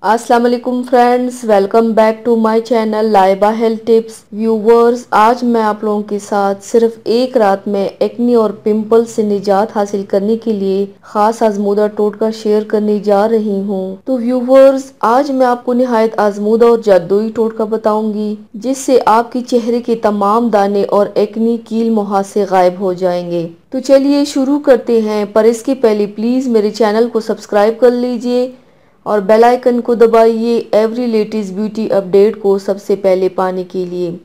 अस्सलाम वालेकुम friends, welcome back to my channel Laiba health tips. Viewers, आज मैं आप लोगों के साथ सिर्फ एक रात में एक्ने और पिंपल से निजात हासिल करने के लिए खास आजमूदा टोटका शेयर करने जा रही हूँ। तो व्यूवर्स, आज मैं आपको निहायत आजमूदा और जादुई टोटका बताऊंगी जिससे आपके चेहरे के तमाम दाने और एक्ने कील मुहासे गायब हो जाएंगे। तो चलिए शुरू करते हैं, पर इसके पहले प्लीज मेरे चैनल को सब्सक्राइब कर लीजिए और बेल आइकन को दबाइए एवरी लेटेस्ट ब्यूटी अपडेट को सबसे पहले पाने के लिए।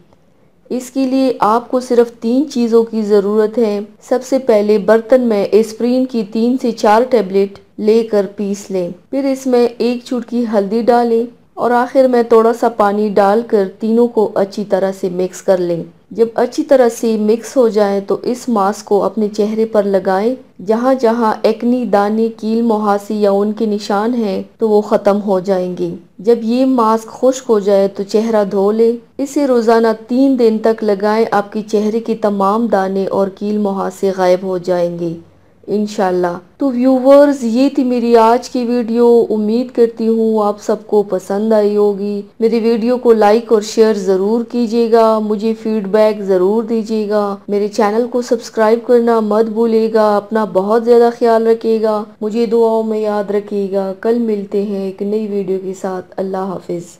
इसके लिए आपको सिर्फ 3 चीज़ों की ज़रूरत है। सबसे पहले बर्तन में एस्प्रिन की 3 से 4 टैबलेट लेकर पीस लें। फिर इसमें 1 चुटकी हल्दी डालें और आखिर में थोड़ा सा पानी डालकर तीनों को अच्छी तरह से मिक्स कर लें। जब अच्छी तरह से मिक्स हो जाए तो इस मास्क को अपने चेहरे पर लगाएं। जहां जहां एक्नी, दाने, कील मुहासे या उनके निशान हैं तो वो ख़त्म हो जाएंगे। जब ये मास्क खुश्क हो जाए तो चेहरा धो ले। इसे रोजाना 3 दिन तक लगाएं। आपके चेहरे के तमाम दाने और कील मुहासे गायब हो जाएंगे इंशाल्लाह। तो व्यूवर्स, ये थी मेरी आज की वीडियो। उम्मीद करती हूँ आप सबको पसंद आई होगी। मेरी वीडियो को लाइक और शेयर ज़रूर कीजिएगा, मुझे फीडबैक ज़रूर दीजिएगा। मेरे चैनल को सब्सक्राइब करना मत भूलिएगा। अपना बहुत ज़्यादा ख्याल रखिएगा, मुझे दुआओं में याद रखिएगा। कल मिलते हैं एक नई वीडियो के साथ। अल्लाह हाफिज़।